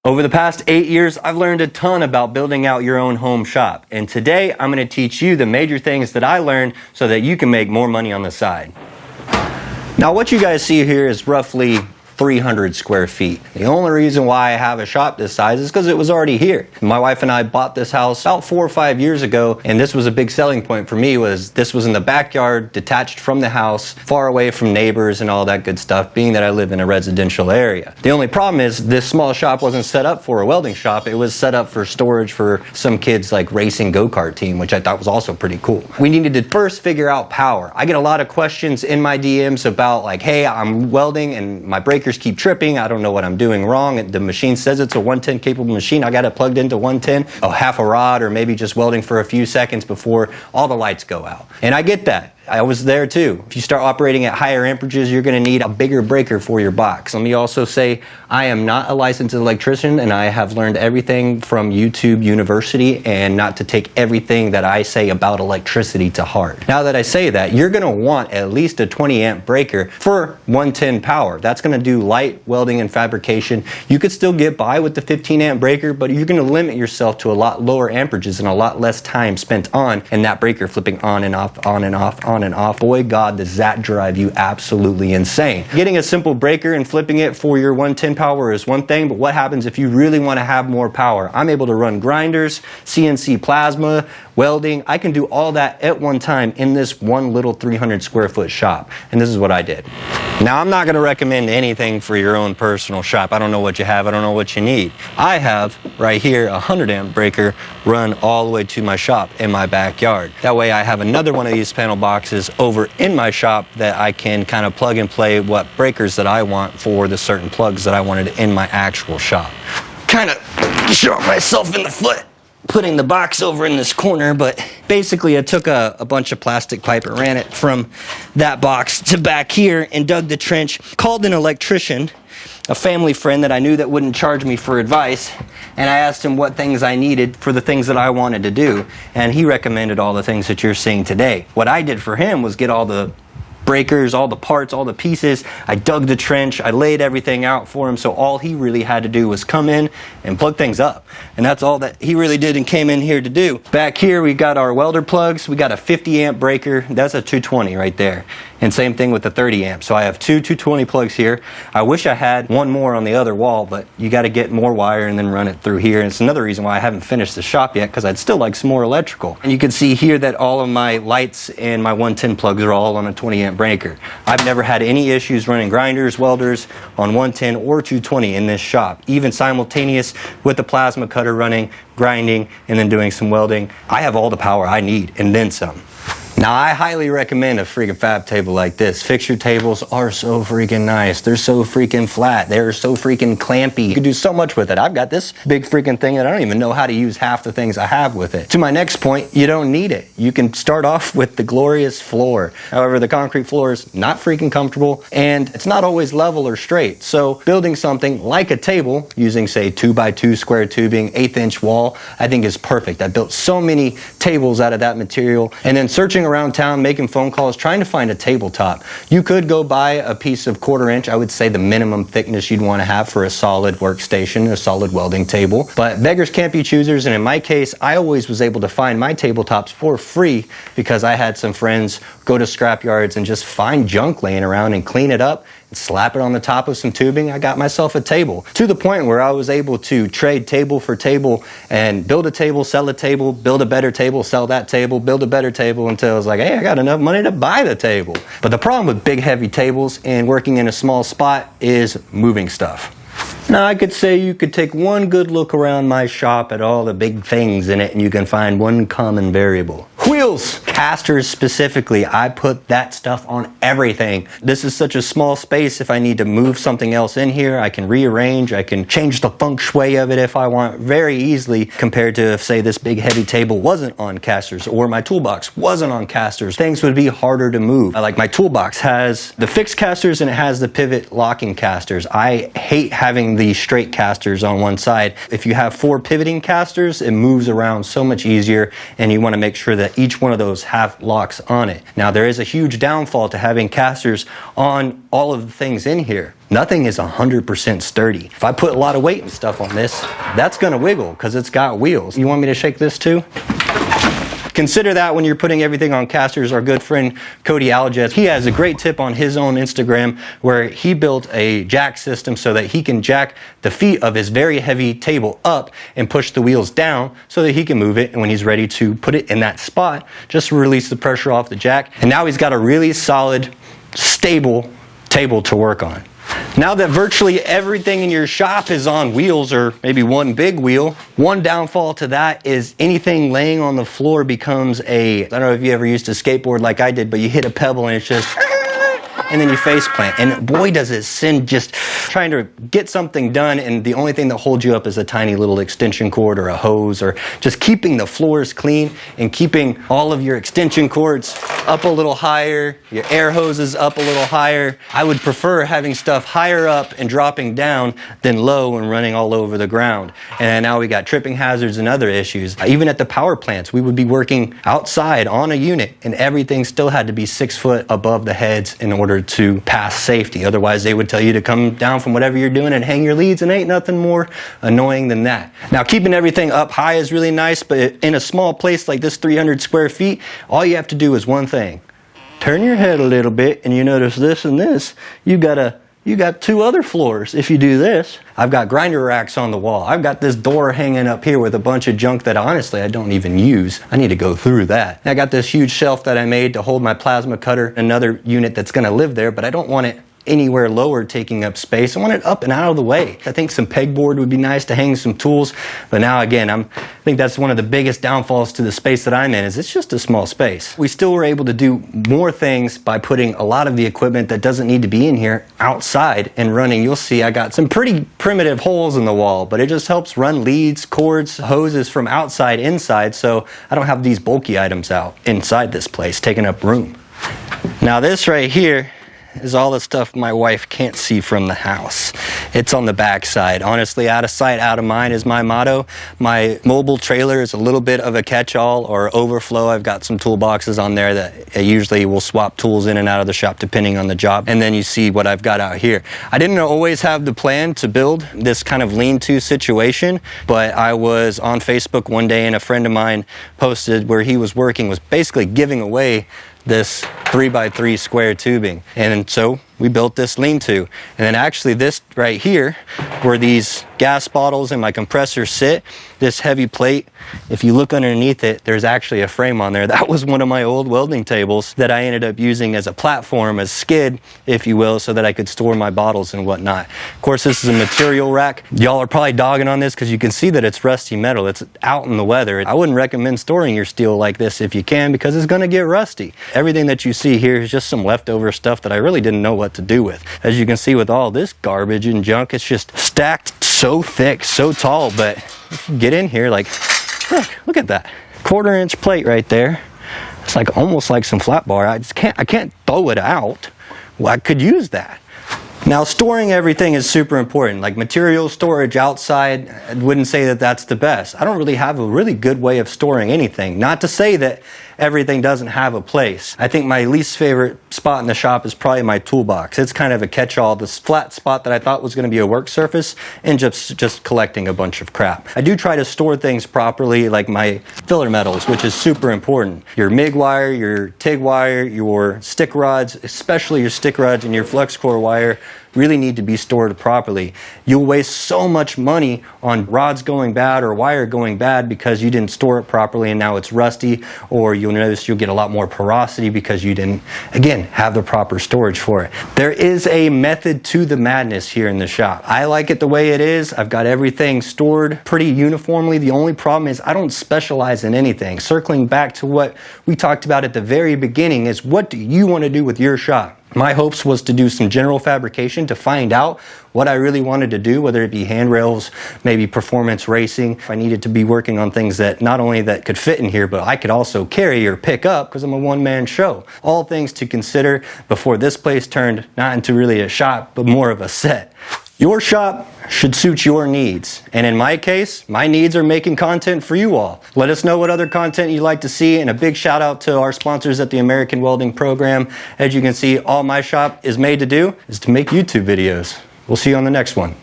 Over the past 8 years, I've learned a ton about building out your own home shop. And today, I'm going to teach you the major things that I learned so that you can make more money on the side. Now, what you guys see here is roughly 300 square feet. The only reason why I have a shop this size is because it was already here. My wife and I bought this house about 4 or 5 years ago, and this was a big selling point for me. Was this was in the backyard, detached from the house, far away from neighbors and all that good stuff, being that I live in a residential area. The only problem is this small shop wasn't set up for a welding shop. It was set up for storage for some kids' like racing go-kart team, which I thought was also pretty cool. We needed to first figure out power. I get a lot of questions in my DMs about like, hey, I'm welding and my breakers keep tripping. I don't know what I'm doing wrong. The machine says it's a 110 capable machine. I got it plugged into 110, a half a rod, or maybe just welding for a few seconds before all the lights go out. And I get that. I was there too. If you start operating at higher amperages, you're going to need a bigger breaker for your box. Let me also say I am not a licensed electrician, and I have learned everything from YouTube University and not to take everything that I say about electricity to heart. Now that I say that, you're going to want at least a 20 amp breaker for 110 power. That's going to do light welding and fabrication. You could still get by with the 15 amp breaker, but you're going to limit yourself to a lot lower amperages and a lot less time spent on and that breaker flipping on and off, on and off, on and off. Boy, God, does that drive you absolutely insane. Getting a simple breaker and flipping it for your 110 power is one thing, but what happens if you really want to have more power? I'm able to run grinders, CNC plasma, welding. I can do all that at one time in this one little 300 square foot shop. And this is what I did. Now, I'm not going to recommend anything for your own personal shop. I don't know what you have. I don't know what you need. I have right here a 100 amp breaker run all the way to my shop in my backyard. That way I have another one of these panel boxes over in my shop that I can kind of plug and play what breakers that I want for the certain plugs that I wanted in my actual shop. Kind of shot myself in the foot putting the box over in this corner, but basically I took a bunch of plastic pipe and ran it from that box to back here and dug the trench, called an electrician, a family friend that I knew that wouldn't charge me for advice, and I asked him what things I needed for the things that I wanted to do, and he recommended all the things that you're seeing today. What I did for him was get all the breakers, all the parts, all the pieces. I dug the trench, I laid everything out for him, so all he really had to do was come in and plug things up. And that's all that he really did and came in here to do. Back here we got our welder plugs. We got a 50 amp breaker. That's a 220 right there. And same thing with the 30 amp. So I have two 220 plugs here. I wish I had one more on the other wall, but you got to get more wire and then run it through here. And it's another reason why I haven't finished the shop yet, because I'd still like some more electrical. And you can see here that all of my lights and my 110 plugs are all on a 20 amp breaker. I've never had any issues running grinders, welders on 110 or 220 in this shop, even simultaneous with the plasma cutter running, grinding, and then doing some welding. I have all the power I need and then some. Now, I highly recommend a freaking fab table like this. Fixture tables are so freaking nice. They're so freaking flat. They're so freaking clampy. You can do so much with it. I've got this big freaking thing that I don't even know how to use half the things I have with it. To my next point, you don't need it. You can start off with the glorious floor. However, the concrete floor is not freaking comfortable and it's not always level or straight. So building something like a table using, say, 2x2 square tubing, 1/8 inch wall, I think is perfect. I built so many tables out of that material, and then searching around town, making phone calls, trying to find a tabletop. You could go buy a piece of 1/4 inch. I would say the minimum thickness you'd want to have for a solid workstation, a solid welding table. But beggars can't be choosers, and in my case, I always was able to find my tabletops for free because I had some friends go to scrap yards and just find junk laying around and clean it up and slap it on the top of some tubing. I got myself a table, to the point where I was able to trade table for table and build a table, sell a table, build a better table, sell that table, build a better table, until I was like, hey, I got enough money to buy the table. But the problem with big heavy tables and working in a small spot is moving stuff. Now, I could say you could take one good look around my shop at all the big things in it and you can find one common variable. Wheels! Casters specifically, I put that stuff on everything. This is such a small space. If I need to move something else in here, I can rearrange, I can change the feng shui of it if I want very easily, compared to if, say, this big heavy table wasn't on casters or my toolbox wasn't on casters. Things would be harder to move. Like my toolbox has the fixed casters and it has the pivot locking casters. I hate having the straight casters on one side. If you have 4 pivoting casters, it moves around so much easier, and you want to make sure that each one of those have locks on it. Now, there is a huge downfall to having casters on all of the things in here. Nothing is 100% sturdy. If I put a lot of weight and stuff on this, that's gonna wiggle because it's got wheels. You want me to shake this too? Consider that when you're putting everything on casters. Our good friend Cody Aljet, he has a great tip on his own Instagram where he built a jack system so that he can jack the feet of his very heavy table up and push the wheels down so that he can move it, and when he's ready to put it in that spot, just release the pressure off the jack. And now he's got a really solid, stable table to work on. Now that virtually everything in your shop is on wheels, or maybe one big wheel, one downfall to that is anything laying on the floor becomes I don't know if you ever used to skateboard like I did, but you hit a pebble and it's just, and then you face plant. And boy, does it send just trying to get something done, and the only thing that holds you up is a tiny little extension cord or a hose, or just keeping the floors clean and keeping all of your extension cords up a little higher, your air hoses up a little higher. I would prefer having stuff higher up and dropping down than low and running all over the ground. And now we got tripping hazards and other issues. Even at the power plants, we would be working outside on a unit and everything still had to be 6 foot above the heads in order to pass safety. Otherwise, they would tell you to come down from whatever you're doing and hang your leads, and ain't nothing more annoying than that. Now, keeping everything up high is really nice, but in a small place like this, 300 square feet, all you have to do is one thing. Turn your head a little bit and you notice this and this. You got 2 other floors if you do this. I've got grinder racks on the wall. I've got this door hanging up here with a bunch of junk that honestly I don't even use. I need to go through that. I got this huge shelf that I made to hold my plasma cutter, another unit that's gonna live there, but I don't want it anywhere lower taking up space. I want it up and out of the way. I think some pegboard would be nice to hang some tools, but now again, I think that's one of the biggest downfalls to the space that I'm in, is it's just a small space. We still were able to do more things by putting a lot of the equipment that doesn't need to be in here outside and running. You'll see I got some pretty primitive holes in the wall, but it just helps run leads, cords, hoses from outside inside, so I don't have these bulky items out inside this place taking up room. Now this right here is all the stuff my wife can't see from the house. It's on the back side. Honestly, out of sight, out of mind is my motto. My mobile trailer is a little bit of a catch-all or overflow. I've got some toolboxes on there that I usually will swap tools in and out of the shop depending on the job. And then you see what I've got out here. I didn't always have the plan to build this kind of lean-to situation, but I was on Facebook one day and a friend of mine posted where he was working, was basically giving away this 3x3 square tubing, and so we built this lean-to. And then actually this right here, where these gas bottles and my compressor sit, this heavy plate, if you look underneath it, there's actually a frame on there. That was one of my old welding tables that I ended up using as a platform, a skid, if you will, so that I could store my bottles and whatnot. Of course, this is a material rack. Y'all are probably dogging on this because you can see that it's rusty metal. It's out in the weather. I wouldn't recommend storing your steel like this if you can, because it's gonna get rusty. Everything that you see here is just some leftover stuff that I really didn't know what to do with. As you can see with all this garbage and junk, it's just stacked so thick, so tall, but if you get in here, like, look at that. 1/4-inch plate right there. It's like almost like some flat bar. I can't throw it out. Well, I could use that. Now, storing everything is super important. Like material storage outside, I wouldn't say that that's the best. I don't really have a really good way of storing anything. Not to say that everything doesn't have a place. I think my least favorite spot in the shop is probably my toolbox. It's kind of a catch-all, this flat spot that I thought was going to be a work surface, and just collecting a bunch of crap. I do try to store things properly, like my filler metals, which is super important. Your MIG wire, your TIG wire, your stick rods, especially your stick rods and your flux core wire, really need to be stored properly. You'll waste so much money on rods going bad or wire going bad because you didn't store it properly and now it's rusty, or you'll notice you'll get a lot more porosity because you didn't, again, have the proper storage for it. There is a method to the madness here in the shop. I like it the way it is. I've got everything stored pretty uniformly. The only problem is I don't specialize in anything. Circling back to what we talked about at the very beginning is, what do you want to do with your shop? My hopes was to do some general fabrication to find out what I really wanted to do, whether it be handrails, maybe performance racing. I needed to be working on things that not only that could fit in here, but I could also carry or pick up because I'm a one-man show. All things to consider before this place turned not into really a shop, but more of a set. Your shop should suit your needs. And in my case, my needs are making content for you all. Let us know what other content you'd like to see, and a big shout out to our sponsors at the American Welding Program. As you can see, all my shop is made to do is to make YouTube videos. We'll see you on the next one.